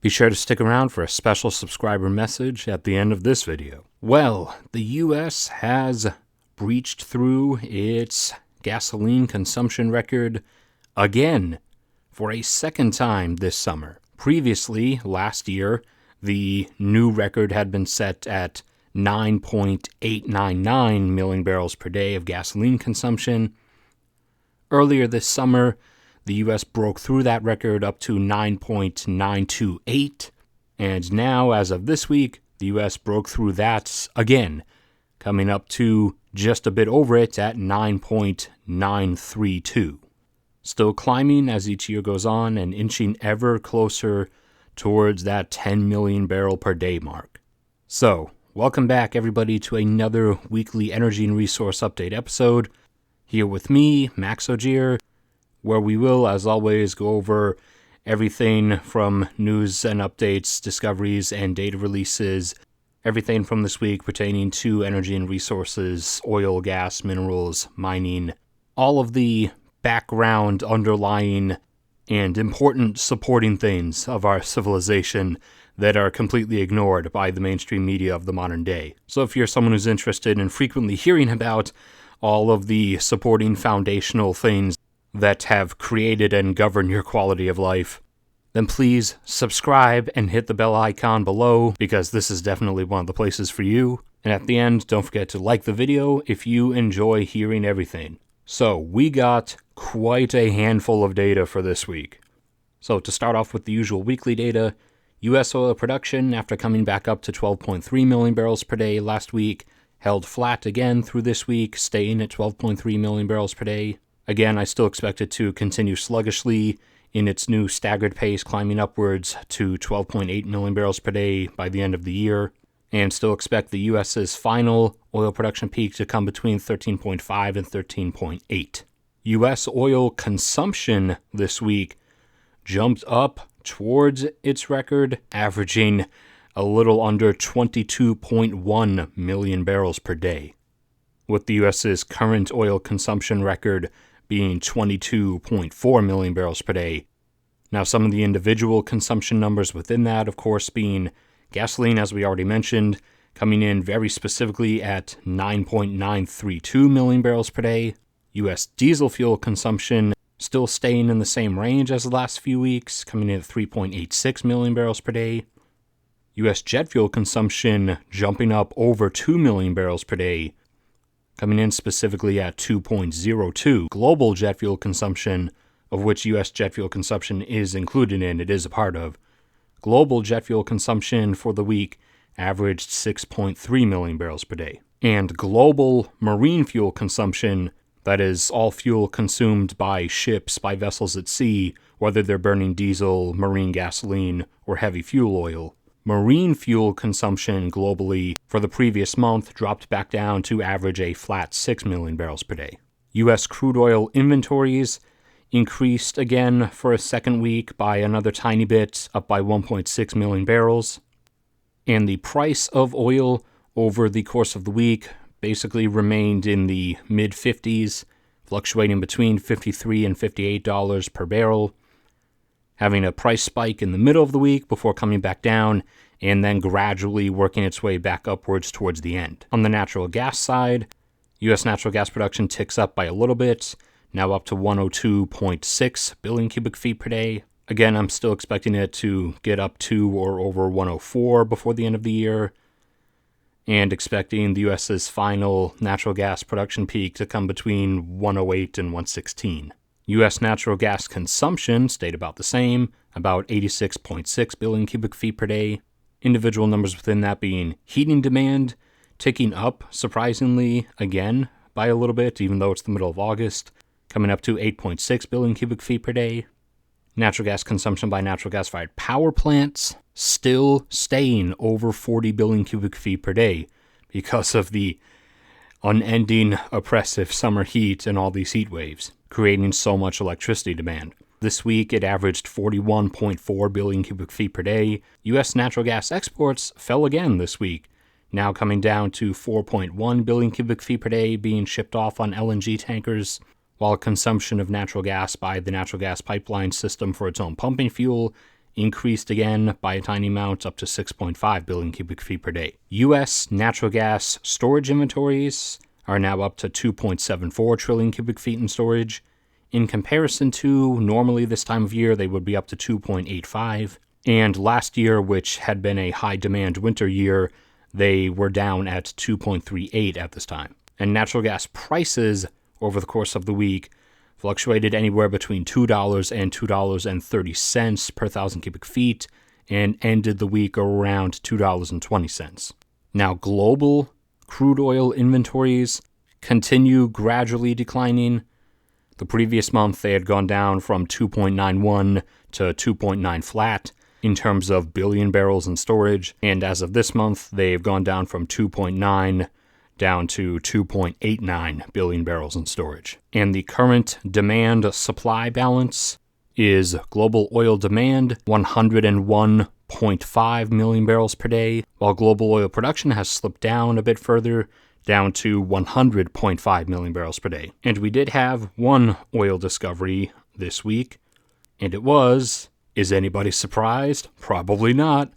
Be sure to stick around for a special subscriber message at the end of this video. Well, the U.S. has breached through its gasoline consumption record again for a second time this summer. Previously, last year, the new record had been set at 9.899 million barrels per day of gasoline consumption. Earlier this summer, the U.S. broke through that record up to 9.928, and now, as of this week, the U.S. broke through that again, coming up to just a bit over it at 9.932. Still climbing as each year goes on and inching ever closer towards that 10 million barrel per day mark. So, welcome back everybody to another weekly energy and resource update episode, here with me, Max Ogier, where we will, as always, go over everything from news and updates, discoveries, and data releases, everything from this week pertaining to energy and resources, oil, gas, minerals, mining, all of the background, underlying, and important supporting things of our civilization that are completely ignored by the mainstream media of the modern day. So if you're someone who's interested in frequently hearing about all of the supporting foundational things that have created and governed your quality of life, then please subscribe and hit the bell icon below, because this is definitely one of the places for you. And at the end, don't forget to like the video if you enjoy hearing everything. So we got quite a handful of data for this week. So to start off with the usual weekly data, U.S. oil production, after coming back up to 12.3 million barrels per day last week, held flat again through this week, staying at 12.3 million barrels per day. Again, I still expect it to continue sluggishly in its new staggered pace, climbing upwards to 12.8 million barrels per day by the end of the year, and still expect the U.S.'s final oil production peak to come between 13.5 and 13.8. U.S. oil consumption this week jumped up towards its record, averaging a little under 22.1 million barrels per day, with the U.S.'s current oil consumption record being 22.4 million barrels per day. Now, some of the individual consumption numbers within that, of course, being gasoline, as we already mentioned, coming in very specifically at 9.932 million barrels per day. U.S. diesel fuel consumption still staying in the same range as the last few weeks, coming in at 3.86 million barrels per day. U.S. jet fuel consumption jumping up over 2 million barrels per day, coming in specifically at 2.02. Global jet fuel consumption, of which U.S. jet fuel consumption is included in, it is a part of. Global jet fuel consumption for the week averaged 6.3 million barrels per day. And global marine fuel consumption, that is all fuel consumed by ships, by vessels at sea, whether they're burning diesel, marine gasoline, or heavy fuel oil. Marine fuel consumption globally for the previous month dropped back down to average a flat 6 million barrels per day. U.S. crude oil inventories increased again for a second week by another tiny bit, up by 1.6 million barrels. And the price of oil over the course of the week basically remained in the mid-50s, fluctuating between $53 and $58 per barrel, having a price spike in the middle of the week before coming back down, and then gradually working its way back upwards towards the end. On the natural gas side, U.S. natural gas production ticks up by a little bit, now up to 102.6 billion cubic feet per day. Again, I'm still expecting it to get up to or over 104 before the end of the year, and expecting the U.S.'s final natural gas production peak to come between 108 and 116. U.S. natural gas consumption stayed about the same, about 86.6 billion cubic feet per day. Individual numbers within that being heating demand ticking up, surprisingly, again, by a little bit, even though it's the middle of August, coming up to 8.6 billion cubic feet per day. Natural gas consumption by natural gas-fired power plants still staying over 40 billion cubic feet per day because of the unending oppressive summer heat and all these heat waves, creating so much electricity demand. This week, it averaged 41.4 billion cubic feet per day. U.S. natural gas exports fell again this week, now coming down to 4.1 billion cubic feet per day being shipped off on LNG tankers, while consumption of natural gas by the natural gas pipeline system for its own pumping fuel increased again by a tiny amount up to 6.5 billion cubic feet per day. U.S. natural gas storage inventories are now up to 2.74 trillion cubic feet in storage. In comparison to normally this time of year, they would be up to 2.85. And last year, which had been a high demand winter year, they were down at 2.38 at this time. And natural gas prices over the course of the week fluctuated anywhere between $2 and $2.30 per thousand cubic feet and ended the week around $2.20. Now, global crude oil inventories continue gradually declining. The previous month, they had gone down from 2.91 to 2.9 flat in terms of billion barrels in storage. And as of this month, they've gone down from 2.9 down to 2.89 billion barrels in storage. And the current demand-supply balance is global oil demand 101.5 million barrels per day, while global oil production has slipped down a bit further, down to 100.5 million barrels per day. And we did have one oil discovery this week, and it was, is anybody surprised? Probably not,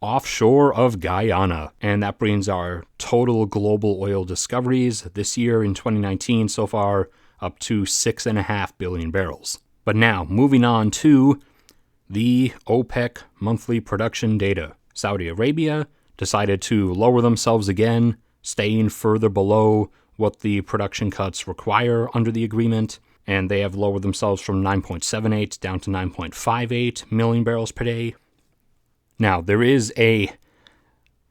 offshore of Guyana. And that brings our total global oil discoveries this year in 2019 so far up to 6.5 billion barrels. But now, moving on to the OPEC monthly production data. Saudi Arabia decided to lower themselves again, staying further below what the production cuts require under the agreement, and they have lowered themselves from 9.78 down to 9.58 million barrels per day. Now, there is a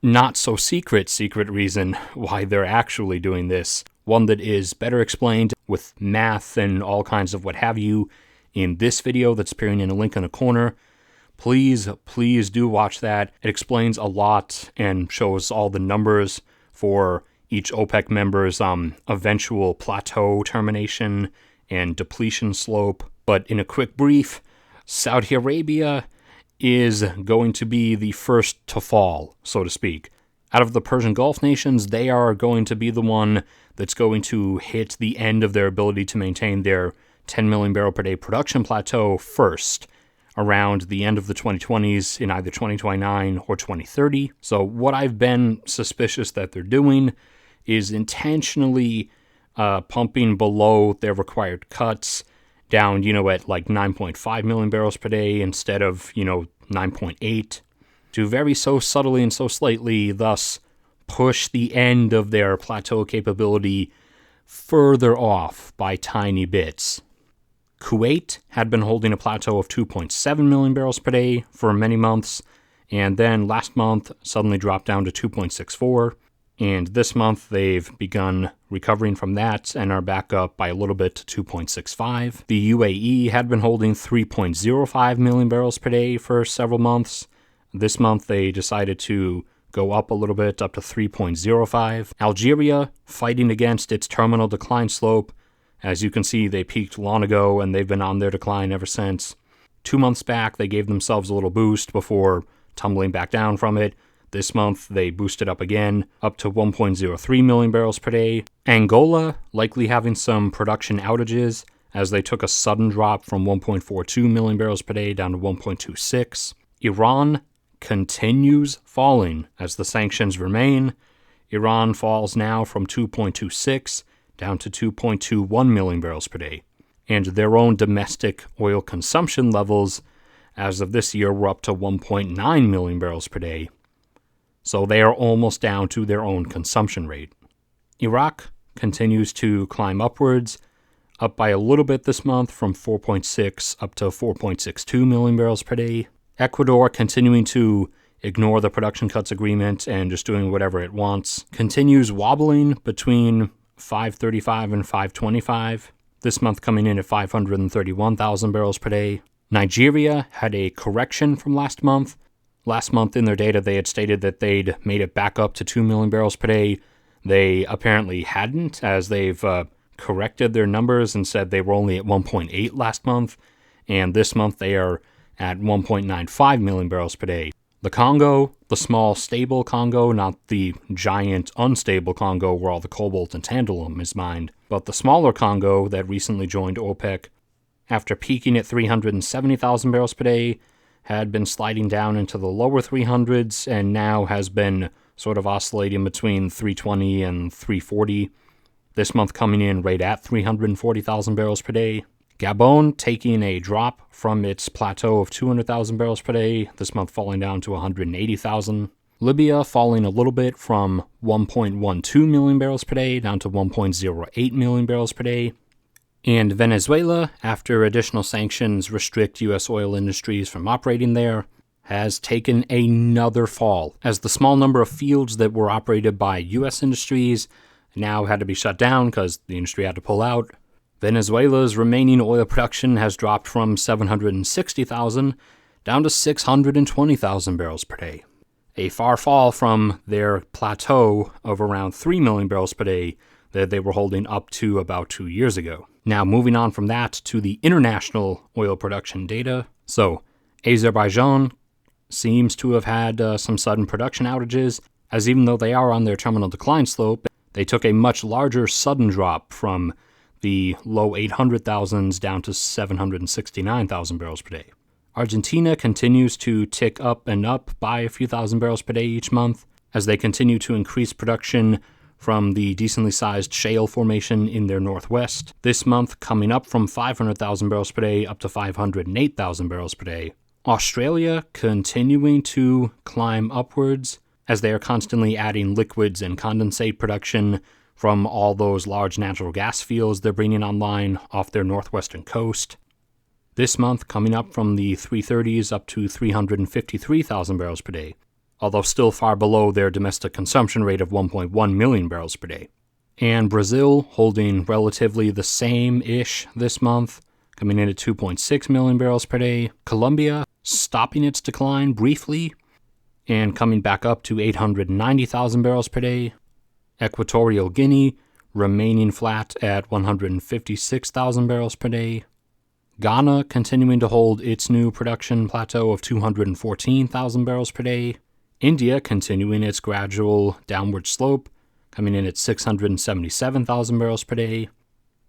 not-so-secret reason why they're actually doing this, one that is better explained with math and all kinds of what have you in this video that's appearing in a link in the corner. Please do watch that. It explains a lot and shows all the numbers for each OPEC member's eventual plateau termination and depletion slope. But in a quick brief, Saudi Arabia is going to be the first to fall, so to speak. Out of the Persian Gulf nations, they are going to be the one that's going to hit the end of their ability to maintain their 10 million barrel per day production plateau first, around the end of the 2020s in either 2029 or 2030. So what I've been suspicious that they're doing is intentionally pumping below their required cuts down, at like 9.5 million barrels per day instead of, 9.8, to very so subtly and so slightly thus push the end of their plateau capability further off by tiny bits. Kuwait had been holding a plateau of 2.7 million barrels per day for many months, and then last month suddenly dropped down to 2.64. And this month, they've begun recovering from that and are back up by a little bit to 2.65. The UAE had been holding 3.05 million barrels per day for several months. This month, they decided to go up a little bit, up to 3.05. Algeria, fighting against its terminal decline slope. As you can see, they peaked long ago, and they've been on their decline ever since. 2 months back, they gave themselves a little boost before tumbling back down from it. This month, they boosted up again, up to 1.03 million barrels per day. Angola, likely having some production outages, as they took a sudden drop from 1.42 million barrels per day down to 1.26. Iran continues falling as the sanctions remain. Iran falls now from 2.26 down to 2.21 million barrels per day. And their own domestic oil consumption levels, as of this year, were up to 1.9 million barrels per day. So they are almost down to their own consumption rate. Iraq continues to climb upwards, up by a little bit this month from 4.6 up to 4.62 million barrels per day. Ecuador continuing to ignore the production cuts agreement and just doing whatever it wants. Continues wobbling between 535 and 525. This month coming in at 531,000 barrels per day. Nigeria had a correction from last month. Last month in their data, they had stated that they'd made it back up to 2 million barrels per day. They apparently hadn't, as they've corrected their numbers and said they were only at 1.8 last month. And this month they are at 1.95 million barrels per day. The Congo, the small, stable Congo, not the giant, unstable Congo where all the cobalt and tantalum is mined, but the smaller Congo that recently joined OPEC, after peaking at 370,000 barrels per day, had been sliding down into the lower 300s and now has been sort of oscillating between 320 and 340. This month coming in right at 340,000 barrels per day. Gabon taking a drop from its plateau of 200,000 barrels per day, this month falling down to 180,000. Libya falling a little bit from 1.12 million barrels per day down to 1.08 million barrels per day. And Venezuela, after additional sanctions restrict U.S. oil industries from operating there, has taken another fall, as the small number of fields that were operated by U.S. industries now had to be shut down because the industry had to pull out. Venezuela's remaining oil production has dropped from 760,000 down to 620,000 barrels per day. A far fall from their plateau of around 3 million barrels per day that they were holding up to about 2 years ago. Now, moving on from that to the international oil production data. So, Azerbaijan seems to have had some sudden production outages, as even though they are on their terminal decline slope, they took a much larger sudden drop from the low 800,000s down to 769,000 barrels per day. Argentina continues to tick up and up by a few thousand barrels per day each month as they continue to increase production from the decently sized shale formation in their northwest. This month coming up from 500,000 barrels per day up to 508,000 barrels per day. Australia continuing to climb upwards as they are constantly adding liquids and condensate production from all those large natural gas fields they're bringing online off their northwestern coast. This month coming up from the 330s up to 353,000 barrels per day, although still far below their domestic consumption rate of 1.1 million barrels per day. And Brazil holding relatively the same-ish this month, coming in at 2.6 million barrels per day. Colombia stopping its decline briefly and coming back up to 890,000 barrels per day. Equatorial Guinea remaining flat at 156,000 barrels per day. Ghana continuing to hold its new production plateau of 214,000 barrels per day. India continuing its gradual downward slope, coming in at 677,000 barrels per day.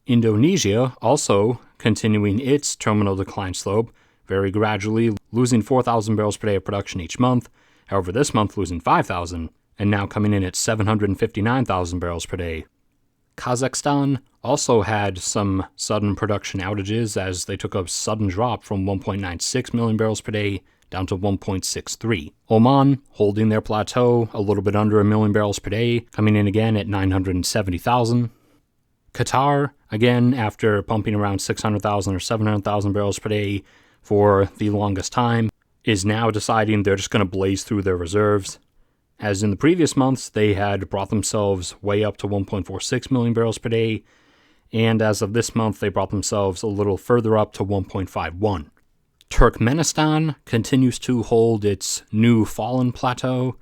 Indonesia also continuing its terminal decline slope, very gradually losing 4,000 barrels per day of production each month. However, this month losing 5,000, and now coming in at 759,000 barrels per day. Kazakhstan also had some sudden production outages as they took a sudden drop from 1.96 million barrels per day down to 1.63. Oman holding their plateau a little bit under a million barrels per day, coming in again at 970,000. Qatar, again, after pumping around 600,000 or 700,000 barrels per day for the longest time, is now deciding they're just going to blaze through their reserves. As in the previous months, they had brought themselves way up to 1.46 million barrels per day, and as of this month, they brought themselves a little further up to 1.51. Turkmenistan continues to hold its new fallen plateau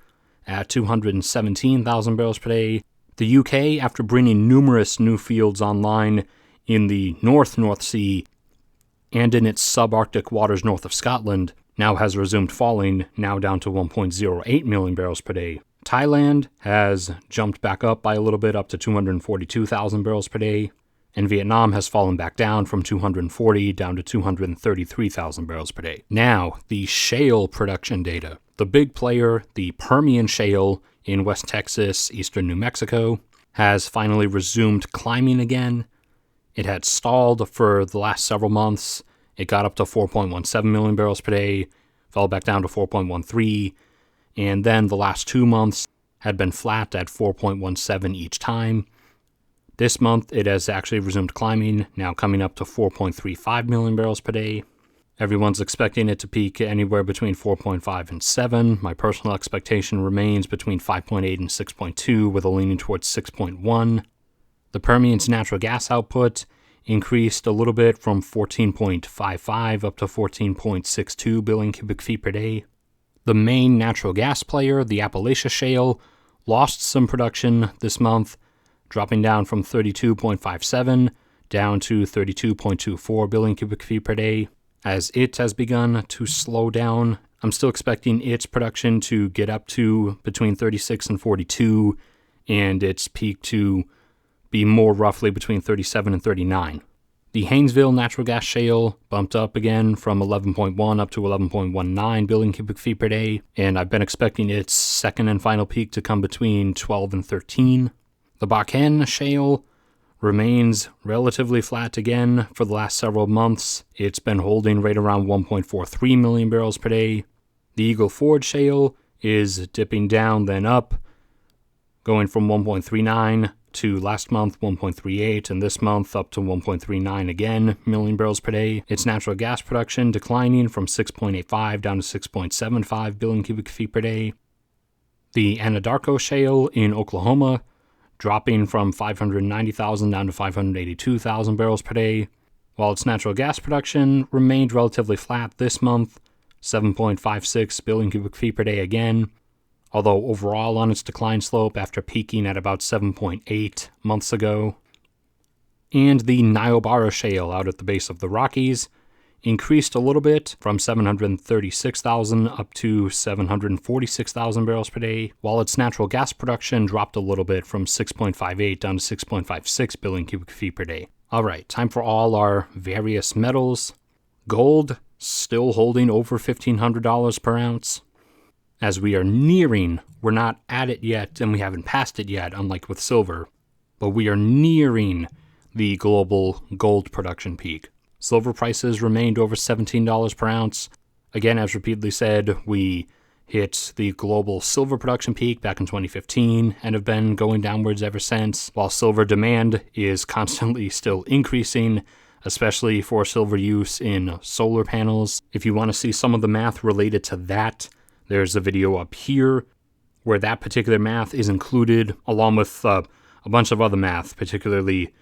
at 217,000 barrels per day. The UK, after bringing numerous new fields online in the North Sea and in its subarctic waters north of Scotland, now has resumed falling, now down to 1.08 million barrels per day. Thailand has jumped back up by a little bit, up to 242,000 barrels per day, and Vietnam has fallen back down from 240 down to 233,000 barrels per day. Now, the shale production data. The big player, the Permian shale in West Texas, eastern New Mexico, has finally resumed climbing again. It had stalled for the last several months. It got up to 4.17 million barrels per day, fell back down to 4.13, and then the last 2 months had been flat at 4.17 each time. This month, it has actually resumed climbing, now coming up to 4.35 million barrels per day. Everyone's expecting it to peak anywhere between 4.5 and 7. My personal expectation remains between 5.8 and 6.2, with a leaning towards 6.1. The Permian's natural gas output increased a little bit from 14.55 up to 14.62 billion cubic feet per day. The main natural gas player, the Appalachia Shale, lost some production this month, dropping down from 32.57 down to 32.24 billion cubic feet per day. As it has begun to slow down, I'm still expecting its production to get up to between 36 and 42, and its peak to be more roughly between 37 and 39. The Haynesville natural gas shale bumped up again from 11.1 up to 11.19 billion cubic feet per day, and I've been expecting its second and final peak to come between 12 and 13. The Bakken shale remains relatively flat again for the last several months. It's been holding right around 1.43 million barrels per day. The Eagle Ford shale is dipping down then up, going from 1.39 to last month 1.38, and this month up to 1.39 again million barrels per day. Its natural gas production declining from 6.85 down to 6.75 billion cubic feet per day. The Anadarko shale in Oklahoma dropping from 590,000 down to 582,000 barrels per day, while its natural gas production remained relatively flat this month, 7.56 billion cubic feet per day again, although overall on its decline slope after peaking at about 7.8 months ago. And the Niobrara shale out at the base of the Rockies increased a little bit from 736,000 up to 746,000 barrels per day, while its natural gas production dropped a little bit from 6.58 down to 6.56 billion cubic feet per day. All right, time for all our various metals. Gold still holding over $1,500 per ounce. As we are nearing, we're not at it yet and we haven't passed it yet, unlike with silver, but we are nearing the global gold production peak. Silver prices remained over $17 per ounce. Again, as repeatedly said, we hit the global silver production peak back in 2015 and have been going downwards ever since, while silver demand is constantly still increasing, especially for silver use in solar panels. If you want to see some of the math related to that, there's a video up here where that particular math is included, along with a bunch of other math, particularly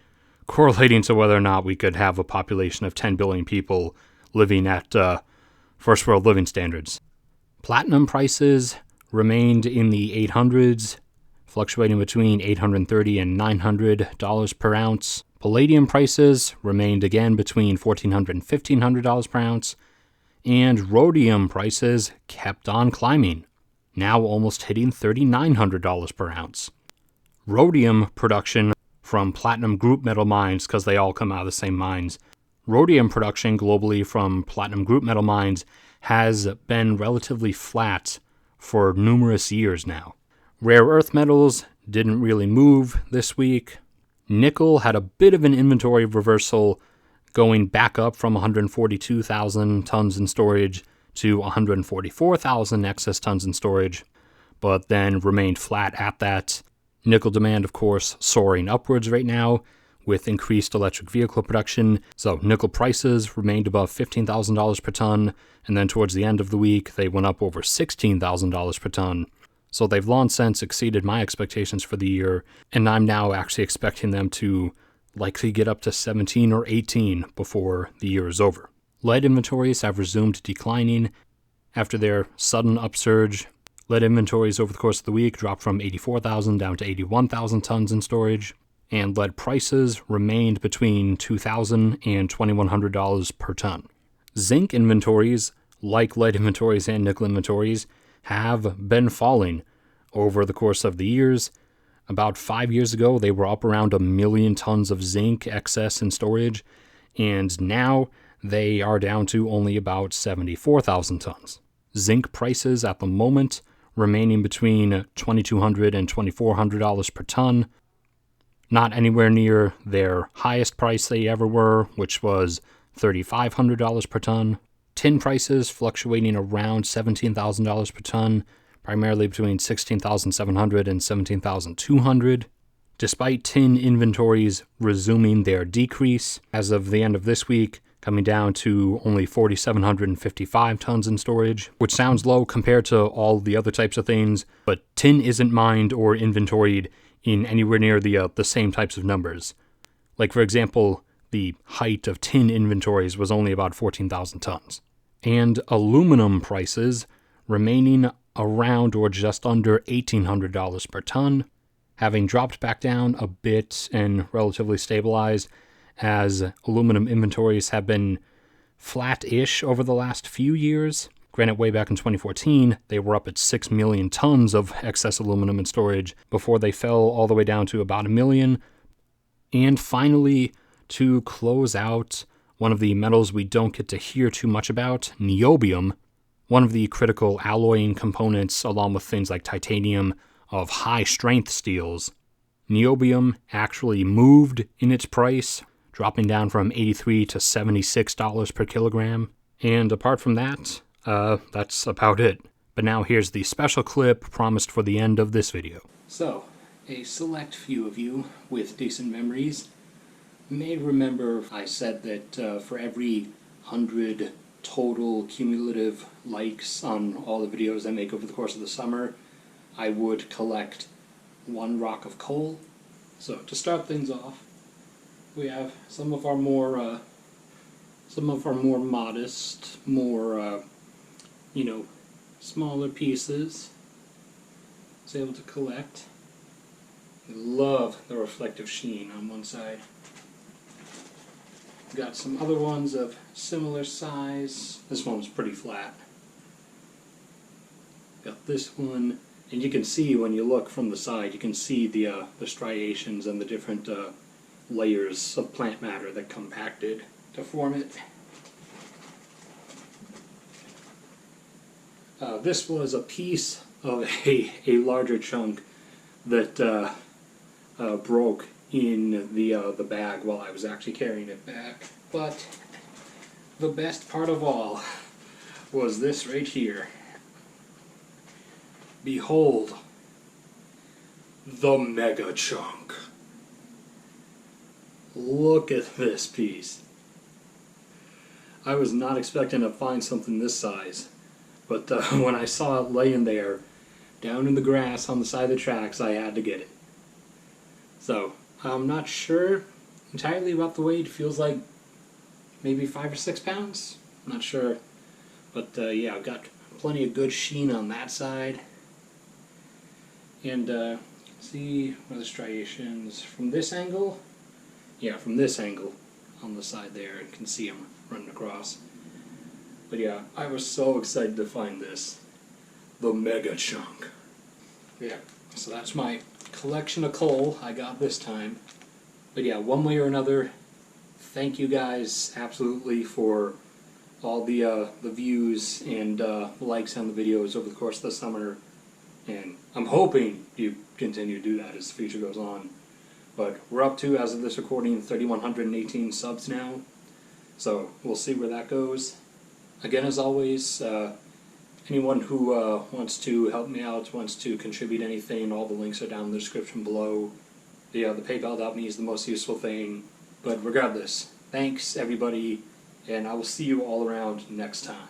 correlating to whether or not we could have a population of 10 billion people living at first world living standards. Platinum prices remained in the 800s, fluctuating between $830 and $900 per ounce. Palladium prices remained again between $1,400 and $1,500 per ounce. And rhodium prices kept on climbing, now almost hitting $3,900 per ounce. Rhodium production from platinum group metal mines, because they all come out of the same mines, rhodium production globally from platinum group metal mines has been relatively flat for numerous years now. Rare earth metals didn't really move this week. Nickel had a bit of an inventory reversal, going back up from 142,000 tons in storage to 144,000 excess tons in storage, but then remained flat at that. Nickel demand, of course, soaring upwards right now with increased electric vehicle production, so nickel prices remained above $15,000 per ton, and then towards the end of the week, they went up over $16,000 per ton. So they've long since exceeded my expectations for the year, and I'm now actually expecting them to likely get up to 17 or 18 before the year is over. Lead inventories have resumed declining after their sudden upsurge. Lead inventories over the course of the week dropped from 84,000 down to 81,000 tons in storage, and lead prices remained between $2,000 and $2,100 per ton. Zinc inventories, like lead inventories and nickel inventories, have been falling over the course of the years. About 5 years ago, they were up around 1 million tons of zinc excess in storage, and now they are down to only about 74,000 tons. Zinc prices at the moment remaining between $2,200 and $2,400 per ton, not anywhere near their highest price they ever were, which was $3,500 per ton. Tin prices fluctuating around $17,000 per ton, primarily between $16,700 and $17,200. Despite tin inventories resuming their decrease, as of the end of this week, coming down to only 4,755 tons in storage, which sounds low compared to all the other types of things, but tin isn't mined or inventoried in anywhere near the same types of numbers. Like, for example, the height of tin inventories was only about 14,000 tons. And aluminum prices remaining around or just under $1,800 per ton, having dropped back down a bit and relatively stabilized, as aluminum inventories have been flat-ish over the last few years. Granted, way back in 2014, they were up at 6 million tons of excess aluminum in storage before they fell all the way down to about 1 million. And finally, to close out one of the metals we don't get to hear too much about, niobium, one of the critical alloying components along with things like titanium of high-strength steels. Niobium actually moved in its price, dropping down from $83 to $76 per kilogram. And apart from that, that's about it. But now here's the special clip promised for the end of this video. So, a select few of you with decent memories may remember I said that for every 100 total cumulative likes on all the videos I make over the course of the summer, I would collect one rock of coal. So to start things off, we have some of our more modest, more smaller pieces. I was able to collect. I love the reflective sheen on one side. Got some other ones of similar size. This one was pretty flat. Got this one, and you can see when you look from the side, you can see the striations and the different layers of plant matter that compacted to form it. This was a piece of a larger chunk that broke in the bag while I was actually carrying it back. But the best part of all was this right here. Behold, the mega chunk. Look at this piece. I was not expecting to find something this size, but when I saw it laying there, down in the grass on the side of the tracks, I had to get it. So, I'm not sure entirely about the weight. It feels like maybe 5 or 6 pounds. I'm not sure. But yeah, I've got plenty of good sheen on that side. And see where the striations from this angle? Yeah, from this angle on the side there, you can see them running across. But yeah, I was so excited to find this. The mega chunk. Yeah, so that's my collection of coal I got this time. But yeah, one way or another, thank you guys absolutely for all the views and likes on the videos over the course of the summer. And I'm hoping you continue to do that as the future goes on. But we're up to, as of this recording, 3,118 subs now. So we'll see where that goes. Again, as always, anyone who wants to help me out, wants to contribute anything, all the links are down in the description below. The PayPal.me is the most useful thing. But regardless, thanks everybody, and I will see you all around next time.